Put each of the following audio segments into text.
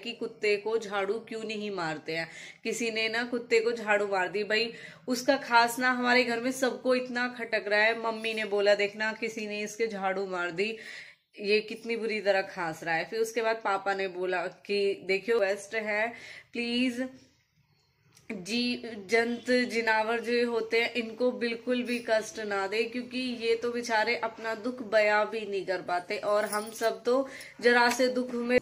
कि कुत्ते को झाड़ू क्यों नहीं मारते हैं। किसी ने ना कुत्ते को झाड़ू मार दी भाई, उसका खास ना हमारे घर में सबको इतना खटक रहा है। मम्मी ने बोला देखना किसी ने इसके झाड़ू मार दी, ये कितनी बुरी तरह खांस रहा है। फिर उसके बाद पापा ने बोला कि देखियो बेस्ट है, प्लीज जंत जिनावर जो होते हैं इनको बिल्कुल भी कष्ट ना दे, क्योंकि ये तो बेचारे अपना दुख बयां भी नहीं कर पाते और हम सब तो जरा से दुख में।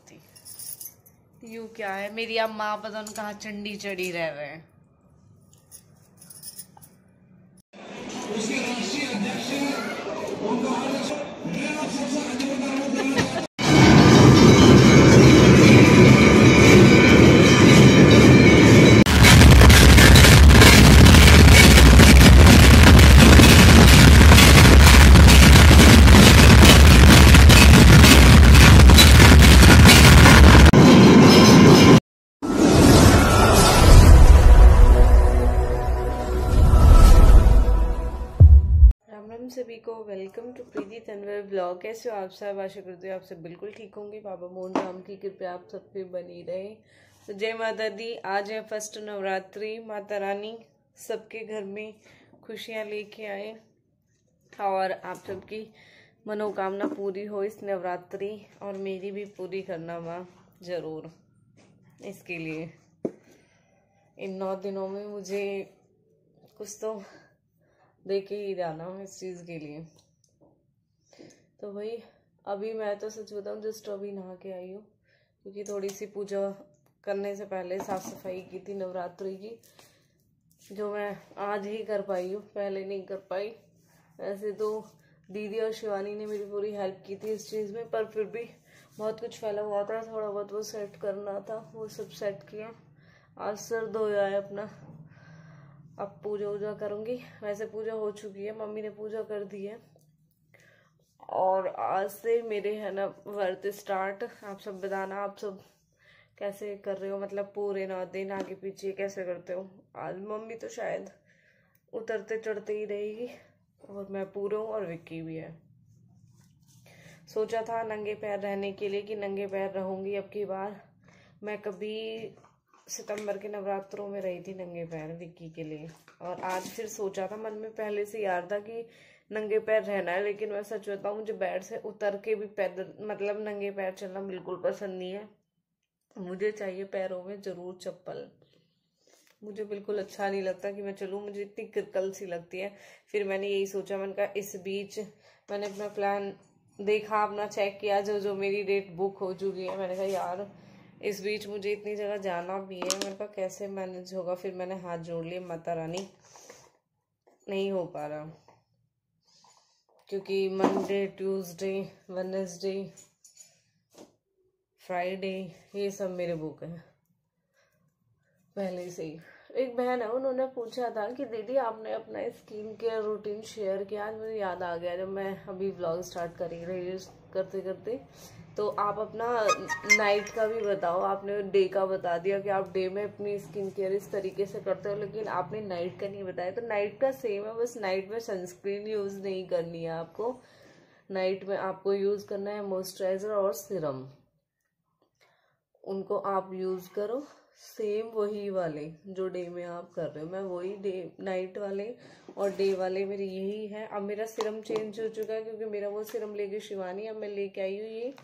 यू क्या है, मेरी अम्मा पता नहीं कहाँ चंडी चढ़ी रह रहे हैं। सभी को welcome to Preeti Tanwar blog. कैसे हो आप सब? आशा करते हो आप सब बिल्कुल ठीक होंगे। बाबा मोहन राम की कृपया आप सब पे बनी रहे। तो जय माता दी। आज है फर्स्ट नवरात्रि। माता रानी सबके घर में खुशियां लेके आए और आप सबकी मनोकामना पूरी हो इस नवरात्रि, और मेरी भी पूरी करना माँ जरूर। इसके लिए इन 9 दिनों में मुझे कुछ तो देखे ही जाना इस चीज़ के लिए। तो भाई अभी मैं तो सच बताऊं जस्ट अभी नहा के आई हूँ, क्योंकि थोड़ी सी पूजा करने से पहले साफ सफाई की थी नवरात्रि की, जो मैं आज ही कर पाई हूँ, पहले नहीं कर पाई। वैसे तो दीदी और शिवानी ने मेरी पूरी हेल्प की थी इस चीज़ में, पर फिर भी बहुत कुछ फैला हुआ था, थोड़ा बहुत वो सेट करना था, वो सब सेट किया। आज सर धोया है अपना, अब पूजा वूजा करूंगी। वैसे पूजा हो चुकी है, मम्मी ने पूजा कर दी है, और आज से मेरे है ना व्रत स्टार्ट। आप सब बताना आप सब कैसे कर रहे हो, मतलब पूरे 9 दिन आगे पीछे कैसे करते हो। आज मम्मी तो शायद उतरते चढ़ते ही रहेगी, और मैं पूरा हूँ और विक्की भी है। सोचा था नंगे पैर रहने के लिए कि नंगे पैर रहूंगी अब की बार। मैं कभी सितंबर के नवरात्रों में रही थी नंगे पैर विक्की के लिए, और आज फिर सोचा था, मन में पहले से याद था कि नंगे पैर रहना है। लेकिन मैं सच बताऊं मुझे बेड से उतर के भी पैदल मतलब नंगे पैर चलना बिल्कुल पसंद नहीं है। मुझे चाहिए पैरों में जरूर चप्पल। मुझे बिल्कुल अच्छा नहीं लगता कि मैं चलूं, मुझे इतनी किरकल सी लगती है। फिर मैंने यही सोचा, मैंने कहा इस बीच मैंने अपना प्लान देखा, अपना चेक किया, जो मेरी डेट बुक हो चुकी है। मैंने कहा यार इस बीच मुझे इतनी जगह जाना भी है, मैंने कहा कैसे मैनेज होगा। फिर मैंने हाथ जोड़ लिए, माता रानी नहीं हो पा रहा, क्योंकि मंडे ट्यूसडे वेडनेसडे फ्राइडे ये सब मेरे बुक है पहले से ही। एक बहन है, उन्होंने पूछा था कि दीदी आपने अपना स्किन केयर रूटीन शेयर किया। आज मुझे याद आ गया, जब मैं अभी व्लॉग स्टार्ट कर रही करते करते, तो आप अपना नाइट का भी बताओ। आपने डे का बता दिया कि आप डे में अपनी स्किन केयर इस तरीके से करते हो, लेकिन आपने नाइट का नहीं बताया। तो नाइट का सेम है, बस नाइट में सनस्क्रीन यूज नहीं करनी है आपको। नाइट में आपको यूज करना है मॉइस्चराइजर और सीरम, उनको आप यूज करो। सेम वही वाले जो डे में आप कर रहे हो, मैं वही डे नाइट वाले और डे वाले मेरे यही है। अब मेरा सीरम चेंज हो चुका है, क्योंकि मेरा वो सीरम लेके शिवानी, अब मैं लेके आई हूँ ये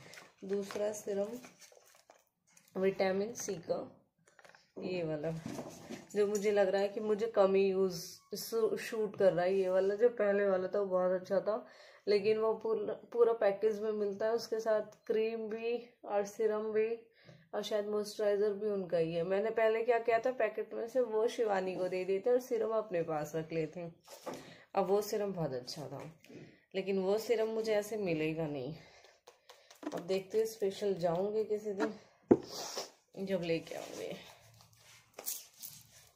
दूसरा सीरम विटामिन सी का, ये वाला, जो मुझे लग रहा है कि मुझे कम ही यूज शूट कर रहा है। ये वाला जो पहले वाला था वो बहुत अच्छा था, लेकिन वो पूरा पैकेज में मिलता है, उसके साथ क्रीम भी और सीरम भी और शायद मॉइस्चराइजर भी उनका ही है। मैंने पहले क्या किया था, पैकेट में से वो शिवानी को दे देते और सीरम अपने पास रख लेते। अब वो सीरम बहुत अच्छा था, लेकिन वो सीरम मुझे ऐसे मिलेगा नहीं। अब देखते हैं, स्पेशल जाऊंगे किसी दिन जब लेके आऊंगे,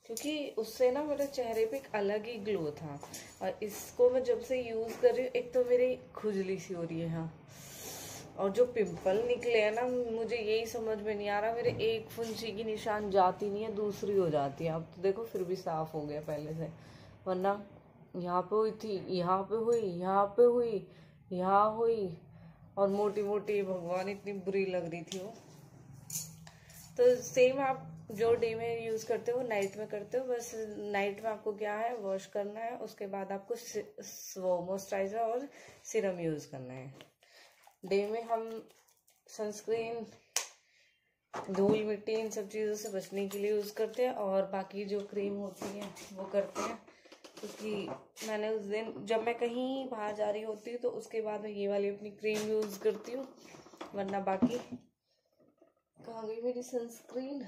क्योंकि उससे ना मेरे चेहरे पे एक अलग ही ग्लो था। और इसको मैं जब से यूज कर रही हूँ, एक तो मेरी खुजली सी हो रही है यहाँ, और जो पिंपल निकले हैं ना, मुझे यही समझ में नहीं आ रहा। मेरे एक फुंसी की निशान जाती नहीं है, दूसरी हो जाती है। अब तो देखो फिर भी साफ हो गया पहले से, वरना यहाँ पे हुई थी, यहाँ पे हुई, यहाँ पे हुई, यहाँ हुई, और मोटी मोटी भगवान इतनी बुरी लग रही थी वो। तो सेम आप जो डे में यूज करते हो नाइट में करते हो, बस नाइट में आपको क्या है वॉश करना है, उसके बाद आपको वो मॉइस्चराइजर और सीरम यूज करना है। डे में हम सनस्क्रीन, धूल मिट्टी इन सब चीज़ों से बचने के लिए यूज़ करते हैं, और बाकी जो क्रीम होती है वो करते हैं, क्योंकि मैंने उस दिन जब मैं कहीं बाहर जा रही होती हूँ तो उसके बाद मैं ये वाली अपनी क्रीम यूज़ करती हूँ, वरना बाकी कहाँ गई मेरी सनस्क्रीन,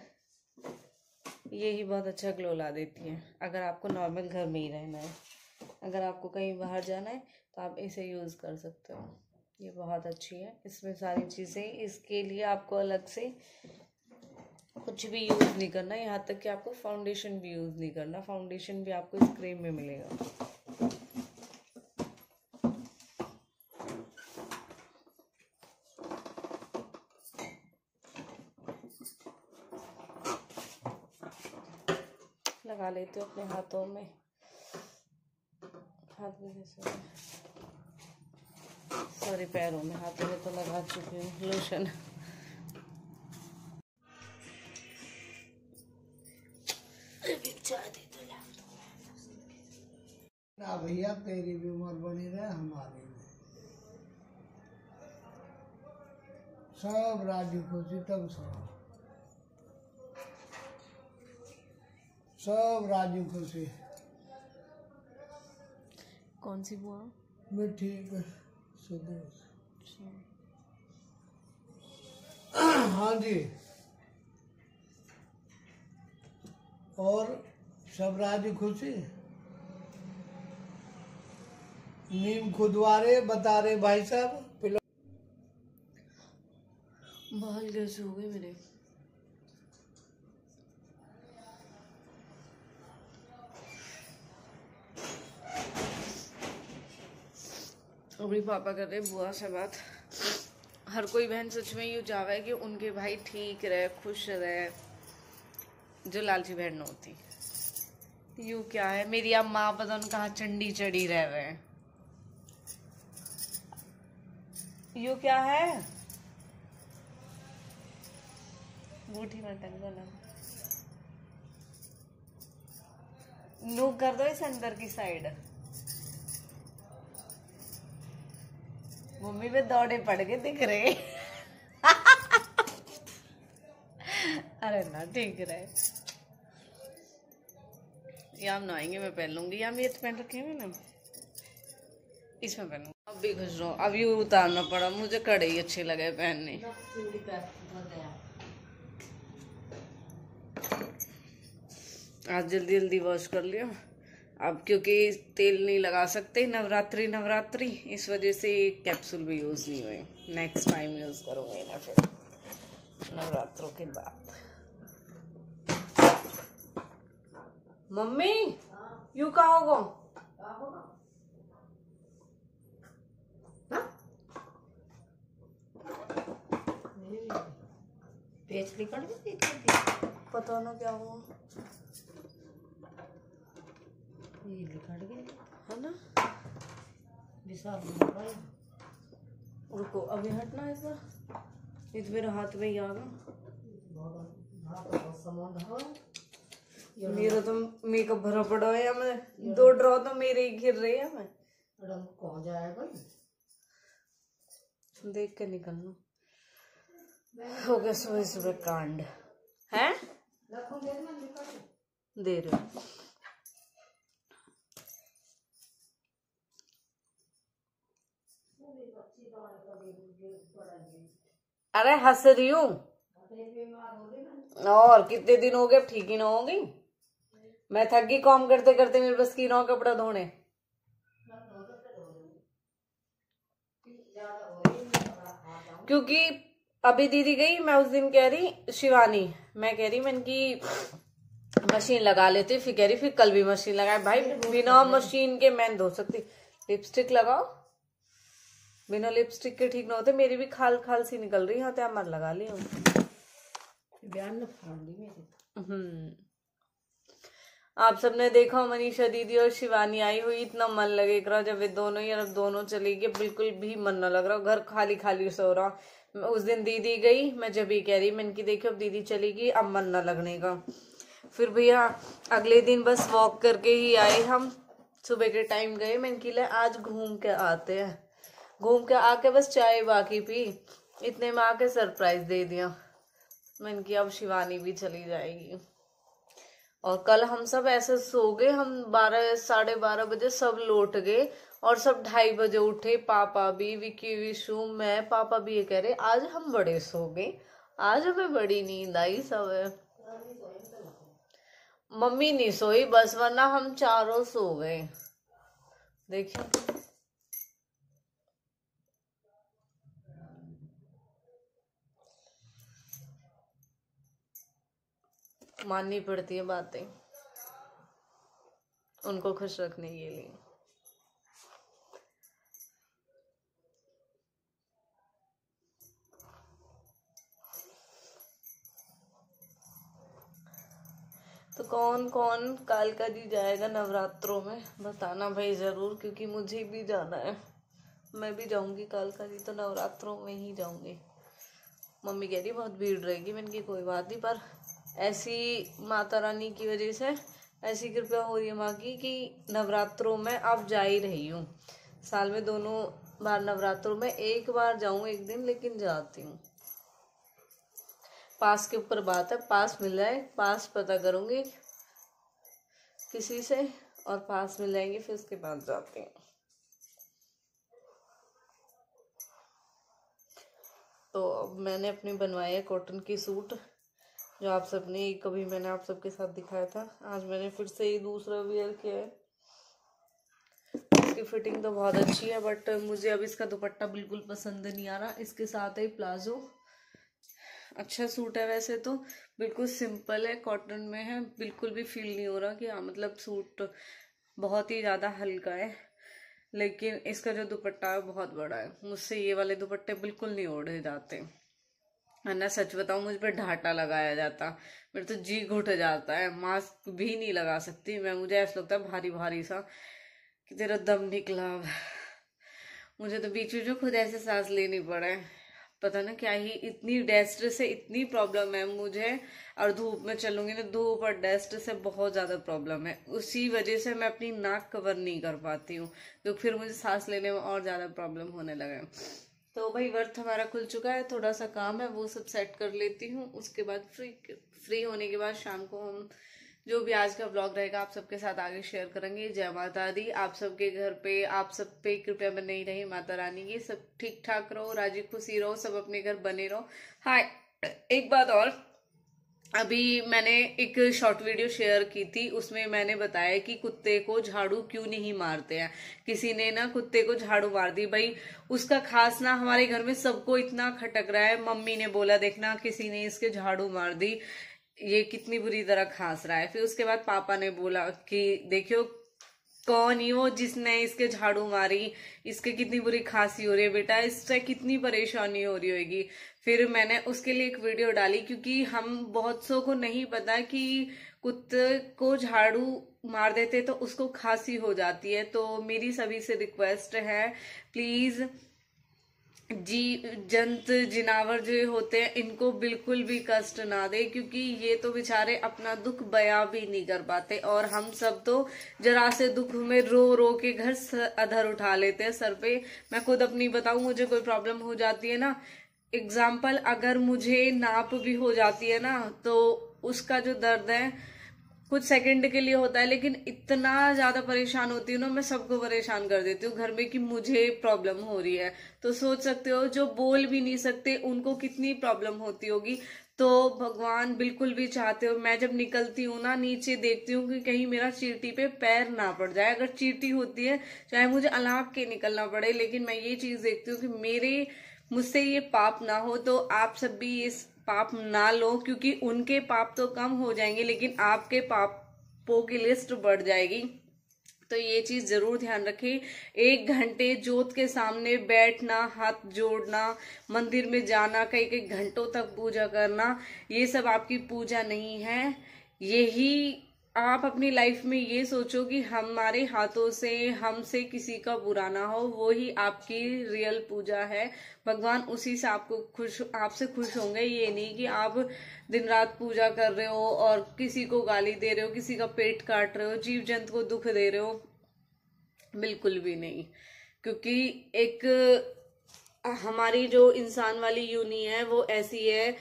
यही बहुत अच्छा ग्लो ला देती है अगर आपको नॉर्मल घर में ही रहना है। अगर आपको कहीं बाहर जाना है तो आप इसे यूज़ कर सकते हो, ये बहुत अच्छी है। इसमें सारी चीज़ें, इसके लिए आपको अलग से कुछ भी यूज़ नहीं करना, यहाँ तक कि आपको फाउंडेशन भी यूज़ नहीं करना, फाउंडेशन भी आपको इस क्रीम में मिलेगा। लगा लेते हो अपने हाथों में, हाथ में जैसे, सॉरी पैरों में, हाथों में तो लगा चुकी हूँ लोशन। ना भैया तेरी भी उम्र बनी रहे हमारी भी, सब राजी खुशी तब सब राजी खुशी। कौन सी बुआ? मिठी सुदेश। हाँ जी, और सब राजी खुशी। नीम खुदवारे बता रहे भाई साहब, बाल कैसे हो गए मेरे? अभी पापा कर रहे बुआ से बात। हर कोई बहन सच में यूँ चाहवे कि उनके भाई ठीक रहे, खुश रहे, जो लालची बहन न होती। यूँ क्या है, मेरी अब माँ पता न कहाँ चंडी चढ़ी रह रहे हैं। यू क्या है, बूढ़ी मटन बना नू कर दो इस अंदर की साइड। मम्मी पे दौड़े पड़ के दिख रहे। अरे ना ठीक रहे, या हम नहाएंगे, मैं पहन लूंगी, या हम ये पहन रखे हैं मैंने, इसमें पहनूंगी। अब भी खुश रहो, अब ये उतारना पड़ा मुझे, कड़े ही अच्छे लगे पहनने। आज जल्दी जल्दी वॉश कर लिया, अब क्योंकि तेल नहीं लगा सकते, नवरात्रि इस वजह से कैप्सूल भी यूज़ नहीं हुए। नेक्स्ट टाइम यूज़ करूँगी ना फिर नवरात्रों के बाद। मम्मी यू कहाँ हो? पेच निकल गई, पता ना क्या हुआ, ये निकल गई है ना। विशाल रुको अभी हटना ऐसा, ये तो मेरे हाथ में ही आ गया। मेरा तो मेकअप भरा पड़ा है, या मैं 2 ड्रॉ तो मेरे ही घिर रहे हैं। मैं रंग कौन जाएगा, देख के निकलना हो गया। सुबह सुबह कांड है, दे रहे हो। अरे हंस रही हूँ, और कितने दिन हो गए, ठीक ही ना होगी। मैं थक गई काम करते करते, मेरे बस की ना कपड़ा धोने। क्योंकि अभी दीदी गई, मैं उस दिन कह रही शिवानी, मैं कह रही मैं इनकी मशीन लगा लेती, फिर कह रही फिर कल भी मशीन लगाए। भाई बिना मशीन के मैं धो सकती, लिपस्टिक लगाओ, बिना लिपस्टिक के ठीक ना होते। मेरी भी खाल खाल सी निकल रही है, मत लगा ली बयान न फाड़ दी मेरे। आप सबने देखा मनीषा दीदी और शिवानी आई हुई, इतना मन लगे रहा जब वे दोनों ही, अब दोनों चली गई, बिल्कुल भी मन न लग रहा, घर खाली खाली सो रहा। उस दिन दीदी गई, मैं जब ही कह रही, मैंने की देखो अब दीदी चली गई, अब मन न लगने का। फिर भैया अगले दिन बस वॉक करके ही आए हम, सुबह के टाइम गए, मैंने की ले आज घूम के आते हैं। घूम के आके बस चाय बाकी पी, इतने में आके सरप्राइज दे दिया। मैंने की अब शिवानी भी चली जाएगी। और कल हम सब ऐसे सो गए, हम 12 साढ़े 12 बजे सब लौट गए और सब 2:30 बजे उठे। पापा भी, विकी, विशु, मैं, पापा भी ये कह रहे आज हम बड़े सो गए, आज हमें बड़ी नींद आई। सब मम्मी नहीं सोई बस, वरना हम चारों सो गए। देखिए माननी पड़ती है बातें उनको खुश रखने के लिए। तो कौन कौन कालका जी जाएगा नवरात्रों में बताना भाई जरूर, क्योंकि मुझे भी जाना है। मैं भी जाऊंगी कालका जी, तो नवरात्रों में ही जाऊंगी। मम्मी कह रही बहुत भीड़ रहेगी, मैंने की कोई बात नहीं, पर ऐसी माता रानी की वजह से ऐसी कृपा हो रही है माँ की कि नवरात्रों में अब जा ही रही हूँ। साल में दोनों बार नवरात्रों में एक बार जाऊँ एक दिन, लेकिन जाती हूँ। पास के ऊपर बात है, पास मिल जाए, पास पता करूंगी किसी से और पास मिल जाएंगे, फिर उसके बाद जाती हूँ। तो अब मैंने अपने बनवाए कॉटन की सूट, जो आप सबने कभी मैंने आप सबके साथ दिखाया था। आज मैंने फिर से ही दूसरा वेयर किया है। इसकी फिटिंग तो बहुत अच्छी है, बट मुझे अब इसका दुपट्टा बिल्कुल पसंद नहीं आ रहा। इसके साथ है प्लाजो, अच्छा सूट है वैसे तो, बिल्कुल सिंपल है, कॉटन में है, बिल्कुल भी फील नहीं हो रहा कि हाँ मतलब सूट बहुत ही ज़्यादा हल्का है। लेकिन इसका जो दुपट्टा है बहुत बड़ा है, मुझसे ये वाले दुपट्टे बिल्कुल नहीं ओढ़े जाते। वरना सच बताऊं मुझ पर ढाटा लगाया जाता, मेरे तो जी घुट जाता है, मास्क भी नहीं लगा सकती मैं। मुझे ऐसा लगता है भारी भारी सा कि तेरा दम निकला। मुझे तो बीच बीच में खुद ऐसे सांस लेनी पड़े, पता ना क्या ही, इतनी डस्ट से इतनी प्रॉब्लम है मुझे। और धूप में चलूंगी ना, धूप और डस्ट से बहुत ज्यादा प्रॉब्लम है, उसी वजह से मैं अपनी नाक कवर नहीं कर पाती हूँ, तो फिर मुझे सांस लेने में और ज्यादा प्रॉब्लम होने लगा। तो भाई वर्थ हमारा खुल चुका है, थोड़ा सा काम है वो सब सेट कर लेती हूँ। उसके बाद फ्री होने के बाद शाम को हम जो भी आज का ब्लॉग रहेगा आप सबके साथ आगे शेयर करेंगे। जय माता दी। आप सबके घर पे, आप सब पे कृपया बनी रही माता रानी की, सब ठीक ठाक रहो, राजी खुशी रहो, सब अपने घर बने रहो। हाँ, एक बात और, अभी मैंने एक शॉर्ट वीडियो शेयर की थी, उसमें मैंने बताया कि कुत्ते को झाड़ू क्यों नहीं मारते हैं। किसी ने ना कुत्ते को झाड़ू मार दी, भाई उसका खास ना हमारे घर में सबको इतना खटक रहा है। मम्मी ने बोला देखना किसी ने इसके झाड़ू मार दी, ये कितनी बुरी तरह खांस रहा है। फिर उसके बाद पापा ने बोला कि देखियो कौन ही वो जिसने इसके झाड़ू मारी, इसके कितनी बुरी खांसी हो रही है बेटा, इससे कितनी परेशानी हो रही होगी। फिर मैंने उसके लिए एक वीडियो डाली, क्योंकि हम बहुत सौ को नहीं पता कि कुत्ते को झाड़ू मार देते तो उसको खांसी हो जाती है। तो मेरी सभी से रिक्वेस्ट है, प्लीज जंत जिनावर जो होते हैं इनको बिल्कुल भी कष्ट ना दे, क्योंकि ये तो बेचारे अपना दुख बयां भी नहीं कर पाते, और हम सब तो जरा से दुख में रो रो के घर अधर उठा लेते हैं सर पे। मैं खुद अपनी बताऊं, मुझे कोई प्रॉब्लम हो जाती है ना, एग्जाम्पल अगर मुझे नाप भी हो जाती है ना, तो उसका जो दर्द है कुछ सेकंड के लिए होता है, लेकिन इतना ज्यादा परेशान होती हूँ ना, मैं सबको परेशान कर देती हूँ घर में कि मुझे प्रॉब्लम हो रही है। तो सोच सकते हो जो बोल भी नहीं सकते उनको कितनी प्रॉब्लम होती होगी। तो भगवान बिल्कुल भी चाहते हो, मैं जब निकलती हूँ ना नीचे देखती हूँ कि कहीं मेरा चींटी पे पैर ना पड़ जाए। अगर चींटी होती है चाहे मुझे अलाक के निकलना पड़े, लेकिन मैं ये चीज देखती हूँ कि मुझसे ये पाप ना हो। तो आप सब भी इस पाप ना लो, क्योंकि उनके पाप तो कम हो जाएंगे लेकिन आपके पापों की लिस्ट बढ़ जाएगी। तो ये चीज जरूर ध्यान रखें। 1 घंटे जोत के सामने बैठना, हाथ जोड़ना, मंदिर में जाना, कई कई घंटों तक पूजा करना, ये सब आपकी पूजा नहीं है। यही आप अपनी लाइफ में ये सोचो कि हमारे हाथों से हमसे किसी का बुरा ना हो, वो ही आपकी रियल पूजा है। भगवान उसी से आपसे खुश होंगे। ये नहीं कि आप दिन रात पूजा कर रहे हो और किसी को गाली दे रहे हो, किसी का पेट काट रहे हो, जीव जंतु को दुख दे रहे हो, बिल्कुल भी नहीं। क्योंकि एक हमारी जो इंसान वाली यूनी है वो ऐसी है,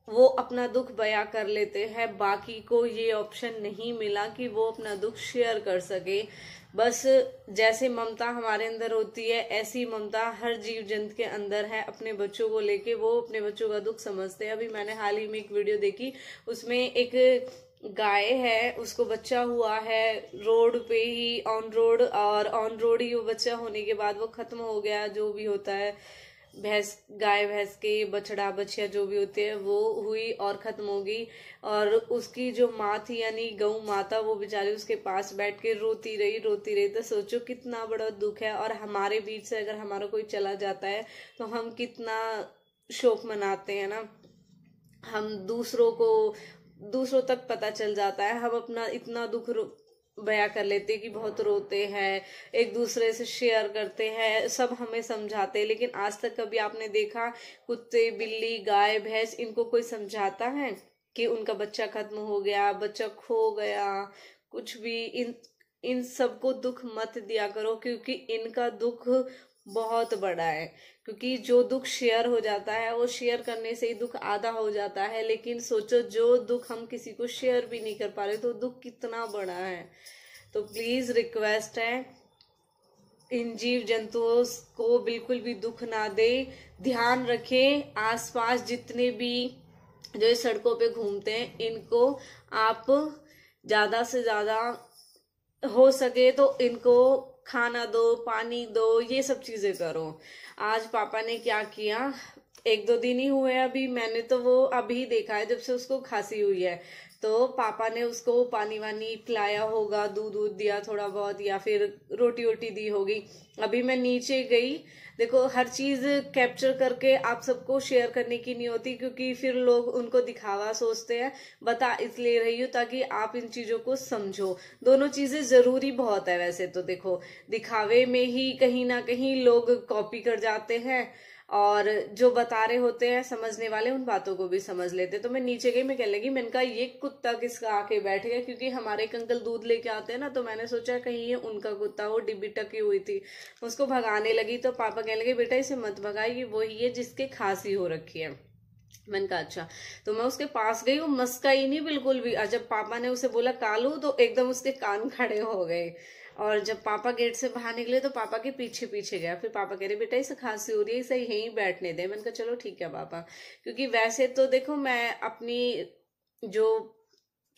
वो अपना दुख बयां कर लेते हैं, बाकी को ये ऑप्शन नहीं मिला कि वो अपना दुख शेयर कर सके। बस जैसे ममता हमारे अंदर होती है, ऐसी ममता हर जीव जंतु के अंदर है। अपने बच्चों को लेके वो अपने बच्चों का दुख समझते हैं। अभी मैंने हाल ही में एक वीडियो देखी, उसमें एक गाय है, उसको बच्चा हुआ है रोड पे ही, ऑन रोड, और ऑन रोड ही वो बच्चा होने के बाद वो खत्म हो गया। जो भी होता है गाय भैंस के बछड़ा बछिया जो भी होते हैं वो हुई और खत्म हो गई। और उसकी जो माँ थी यानी गौ माता, वो बेचारी उसके पास बैठ के रोती रही। तो सोचो कितना बड़ा दुख है। और हमारे बीच से अगर हमारा कोई चला जाता है तो हम कितना शोक मनाते हैं ना। हम दूसरों तक पता चल जाता है, हम अपना इतना दुख बयां कर लेते हैं कि बहुत रोते हैं, एक दूसरे से शेयर करते हैं, सब हमें समझाते हैं। लेकिन आज तक कभी आपने देखा कुत्ते बिल्ली गाय भैंस, इनको कोई समझाता है कि उनका बच्चा खत्म हो गया, बच्चा खो गया, कुछ भी? इन सबको दुख मत दिया करो, क्योंकि इनका दुख बहुत बड़ा है। क्योंकि जो दुख शेयर हो जाता है वो शेयर करने से ही दुख आधा हो जाता है। लेकिन सोचो जो दुख हम किसी को शेयर भी नहीं कर पा रहे तो दुख कितना बड़ा है। तो प्लीज रिक्वेस्ट है, इन जीव जंतुओं को बिल्कुल भी दुख ना दे। ध्यान रखें, आसपास जितने भी जो इस सड़कों पे घूमते हैं इनको आप ज्यादा से ज्यादा हो सके तो इनको खाना दो, पानी दो, ये सब चीजें करो। आज पापा ने क्या किया, 1-2 दिन ही हुए अभी, मैंने तो वो अभी देखा है जब से उसको खांसी हुई है। तो पापा ने उसको पानी वानी पिलाया होगा, दूध दिया थोड़ा बहुत, या फिर रोटी वोटी दी होगी। अभी मैं नीचे गई, देखो हर चीज कैप्चर करके आप सबको शेयर करने की नहीं होती, क्योंकि फिर लोग उनको दिखावा सोचते हैं। बता इसलिए रही हूँ ताकि आप इन चीजों को समझो। दोनों चीजें जरूरी बहुत है। वैसे तो देखो, दिखावे में ही कहीं ना कहीं लोग कॉपी कर जाते हैं, और जो बता रहे होते हैं समझने वाले उन बातों को भी समझ लेते। तो मैं नीचे गई, मैं कहने लगी, मैंने कहा ये कुत्ता किसका आके बैठ गया, क्योंकि हमारे एक अंकल दूध लेके आते हैं ना, तो मैंने सोचा कहीं ये उनका कुत्ता, वो डिब्बी टकी हुई थी, उसको भगाने लगी। तो पापा कहने लगे बेटा इसे मत भगाइए, वही है जिसके खांसी हो रखी है। मैंने कहा अच्छा। तो मैं उसके पास गई, वो मस्का ही नहीं बिल्कुल भी। जब पापा ने उसे बोला कालू, तो एकदम उसके कान खड़े हो गए। और जब पापा गेट से बाहर निकले तो पापा के पीछे पीछे गया। फिर पापा कह रहे बेटा इसे खांसी हो रही है, इसे यहीं बैठने दे। मैंने कहा चलो ठीक है पापा। क्योंकि वैसे तो देखो मैं अपनी जो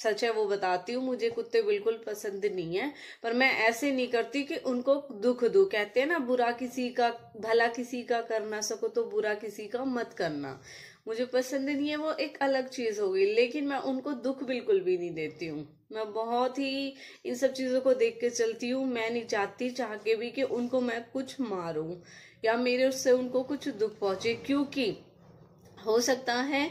सच है वो बताती हूँ, मुझे कुत्ते बिल्कुल पसंद नहीं है, पर मैं ऐसे नहीं करती कि उनको दुख दूं। कहते हैं ना, बुरा किसी का भला किसी का कर ना सको तो बुरा किसी का मत करना। मुझे पसंद नहीं है, वो एक अलग चीज हो गई। लेकिन मैं उनको दुख बिल्कुल भी नहीं देती हूँ। मैं बहुत ही इन सब चीजों को देख के चलती हूँ। मैं नहीं चाहती चाह के भी कि उनको मैं कुछ मारूं या मेरे उससे उनको कुछ दुख पहुंचे, क्योंकि हो सकता है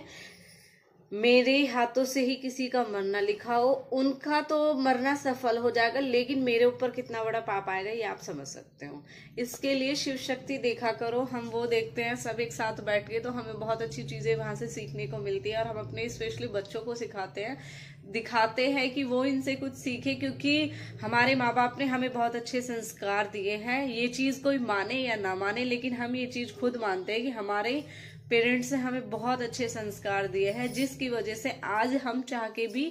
मेरे हाथों से ही किसी का मरना लिखा हो, उनका तो मरना सफल हो जाएगा, लेकिन मेरे ऊपर कितना बड़ा पाप आएगा ये आप समझ सकते हो। इसके लिए शिव शक्ति देखा करो, हम वो देखते हैं सब एक साथ बैठ के, तो हमें बहुत अच्छी चीजें वहां से सीखने को मिलती है। और हम अपने स्पेशली बच्चों को सिखाते हैं, दिखाते हैं कि वो इनसे कुछ सीखे, क्योंकि हमारे माँ बाप ने हमें बहुत अच्छे संस्कार दिए हैं। ये चीज कोई माने या ना माने, लेकिन हम ये चीज खुद मानते हैं कि हमारे पेरेंट्स ने हमें बहुत अच्छे संस्कार दिए हैं, जिसकी वजह से आज हम चाह के भी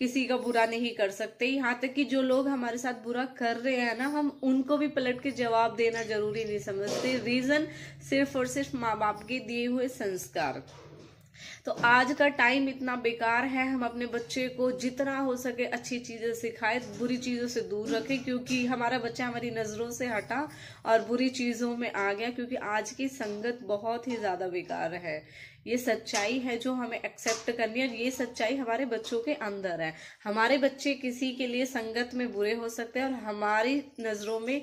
किसी का बुरा नहीं कर सकते। यहाँ तक कि जो लोग हमारे साथ बुरा कर रहे हैं ना, हम उनको भी पलट के जवाब देना जरूरी नहीं समझते। रीजन सिर्फ और सिर्फ माँ बाप के दिए हुए संस्कार। तो आज का टाइम इतना बेकार है, हम अपने बच्चे को जितना हो सके अच्छी चीजें सिखाए, बुरी चीजों से दूर रखें। क्योंकि हमारा बच्चा हमारी नजरों से हटा और बुरी चीजों में आ गया, क्योंकि आज की संगत बहुत ही ज्यादा बेकार है। ये सच्चाई है जो हमें एक्सेप्ट करनी है, और ये सच्चाई हमारे बच्चों के अंदर है। हमारे बच्चे किसी के लिए संगत में बुरे हो सकते हैं और हमारी नजरों में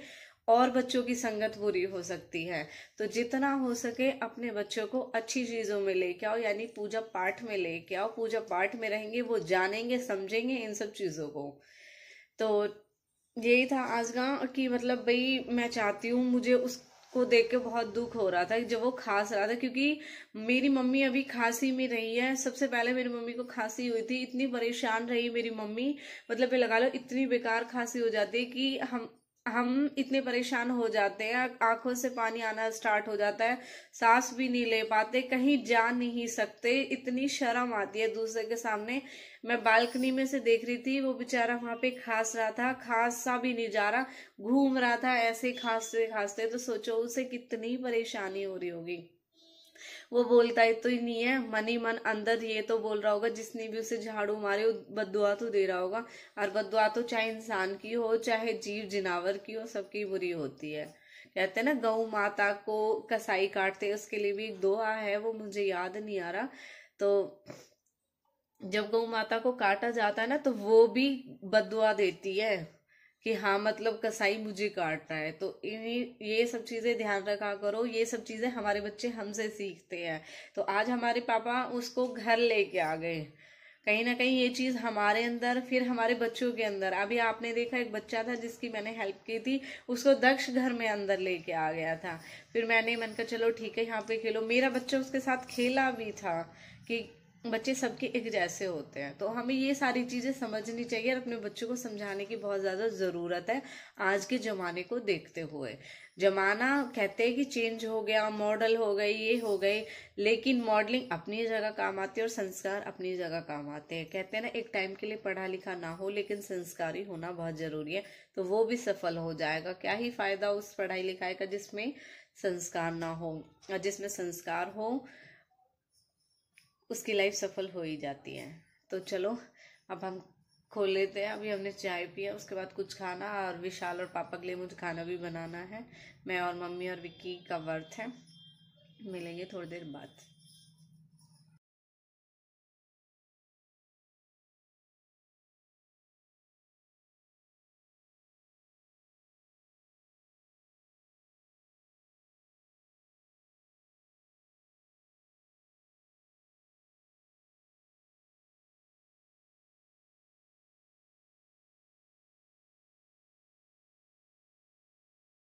और बच्चों की संगत बुरी हो सकती है। तो जितना हो सके अपने बच्चों को अच्छी चीजों में लेके आओ, यानी पूजा पाठ में लेके आओ। पूजा पाठ में रहेंगे, वो जानेंगे, समझेंगे इन सब चीजों को। तो यही था आज का कि मतलब भाई मैं चाहती हूँ, मुझे उसको देख के बहुत दुख हो रहा था जब वो खांस रहा था, क्योंकि मेरी मम्मी अभी खांसी में रही है। सबसे पहले मेरी मम्मी को खांसी हुई थी, इतनी परेशान रही मेरी मम्मी, मतलब ये लगा लो इतनी बेकार खांसी हो जाती है कि हम इतने परेशान हो जाते हैं, आंखों से पानी आना स्टार्ट हो जाता है, सांस भी नहीं ले पाते, कहीं जा नहीं सकते, इतनी शर्म आती है दूसरे के सामने। मैं बालकनी में से देख रही थी, वो बेचारा वहां पे खांस रहा था, खांसा भी नहीं जा रहा, घूम रहा था ऐसे खांसते खांसते। तो सोचो उसे कितनी परेशानी हो रही होगी। वो बोलता ही तो ही नहीं है, मन ही मन अंदर ये तो बोल रहा होगा, जिसने भी उसे झाड़ू मारे वो बद्दुआ तो दे रहा होगा। और बद्दुआ तो चाहे इंसान की हो चाहे जीव जिनावर की हो, सबकी बुरी होती है। कहते हैं ना गौ माता को कसाई काटते हैं, उसके लिए भी एक दोहा है, वो मुझे याद नहीं आ रहा। तो जब गौ माता को काटा जाता है ना, तो वो भी बद्दुआ देती है कि हाँ मतलब कसाई मुझे काट रहा है। तो ये सब चीजें ध्यान रखा करो, ये सब चीजें हमारे बच्चे हमसे सीखते हैं। तो आज हमारे पापा उसको घर लेके आ गए, कहीं ना कहीं ये चीज हमारे अंदर, फिर हमारे बच्चों के अंदर। अभी आपने देखा एक बच्चा था जिसकी मैंने हेल्प की थी, उसको दक्ष घर में अंदर लेके आ गया था। फिर मन का चलो ठीक है यहाँ पे खेलो, मेरा बच्चा उसके साथ खेला भी था कि बच्चे सबके एक जैसे होते हैं। तो हमें ये सारी चीजें समझनी चाहिए और अपने बच्चों को समझाने की बहुत ज्यादा जरूरत है आज के जमाने को देखते हुए। जमाना कहते हैं कि चेंज हो गया, मॉडल हो गए, ये हो गए, लेकिन मॉडलिंग अपनी जगह काम आती है और संस्कार अपनी जगह काम आते हैं। कहते हैं ना एक टाइम के लिए पढ़ा लिखा ना हो लेकिन संस्कारी होना बहुत जरूरी है, तो वो भी सफल हो जाएगा। क्या ही फायदा उस पढ़ाई लिखाई का जिसमें संस्कार ना हो, और जिसमें संस्कार हो उसकी लाइफ सफल हो ही जाती है। तो चलो अब हम खोल लेते हैं। अभी हमने चाय पिया, उसके बाद कुछ खाना, और विशाल और पापा के लिए मुझे खाना भी बनाना है। मैं और मम्मी और विक्की का व्रत है। मिलेंगे थोड़ी देर बाद।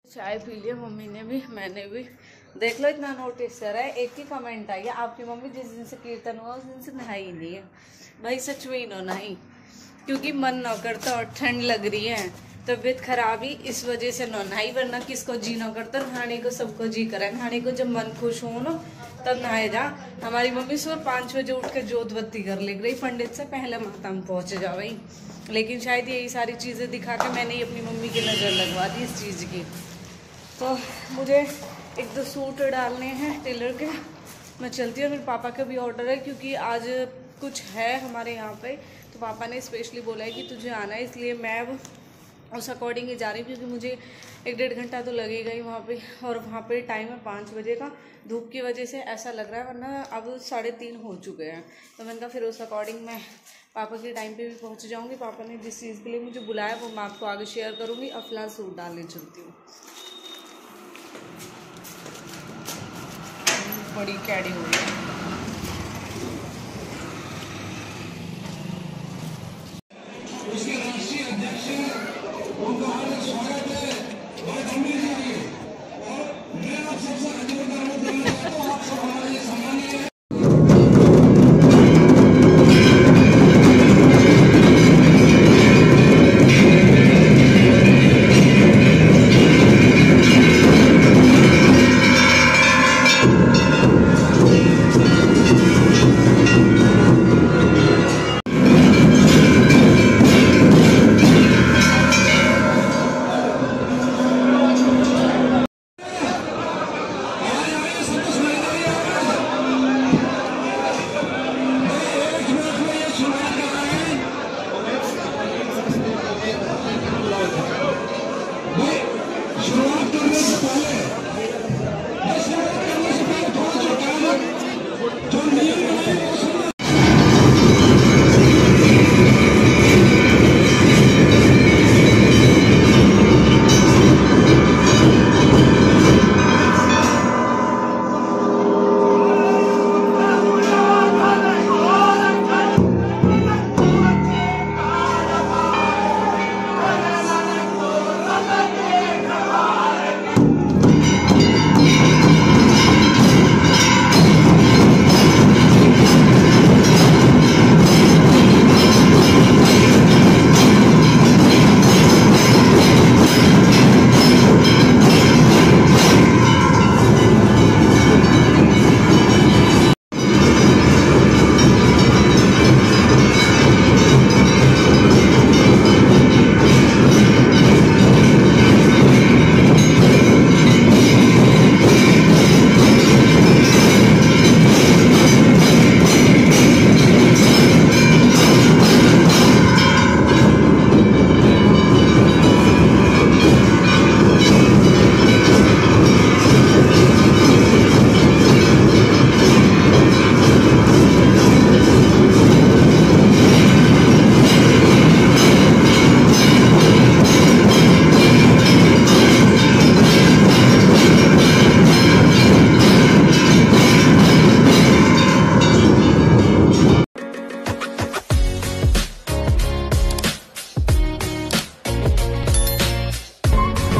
चाय पी लिया मम्मी ने भी, मैंने भी। देख लो इतना नोटिस कर रहा है, एक ही कमेंट आई है, आपकी मम्मी जिस दिन से कीर्तन हुआ उस दिन से नहाई नहीं है। भाई सच में ही नो नहाई, क्योंकि मन न करता और ठंड लग रही है, तबीयत खराब ही इस वजह से न नहाई। वरना किसको जी न करता, नहाने को सबको जी करे। नहाने को जब मन खुश हो ना तब नहाए जा। हमारी मम्मी सुबह 5 बजे उठ के जोत बत्ती कर ले गई, पंडित से पहले माता में पहुंच जा भाई। लेकिन शायद यही सारी चीजें दिखा के मैंने अपनी मम्मी की नजर लगवा दी इस चीज की। तो मुझे 1-2 सूट डालने हैं टेलर के, मैं चलती हूँ। मेरे पापा का भी ऑर्डर है, क्योंकि आज कुछ है हमारे यहाँ पे, तो पापा ने स्पेशली बोला है कि तुझे आना है, इसलिए मैं उस अकॉर्डिंग ही जा रही हूँ। क्योंकि मुझे 1-1.5 घंटा तो लगेगा ही वहाँ पे, और वहाँ पे टाइम है 5 बजे का। धूप की वजह से ऐसा लग रहा है, वरना अब 3:30 हो चुके हैं। तो मैंने कहा फिर उस अकॉर्डिंग मैं पापा के टाइम पे भी पहुँच जाऊँगी। पापा ने जिस चीज़ के लिए मुझे बुलाया वो मैं आपको आगे शेयर करूँगी। अब फिलहाल सूट डालने चलती हूँ। बड़ी कैडी हो रही है।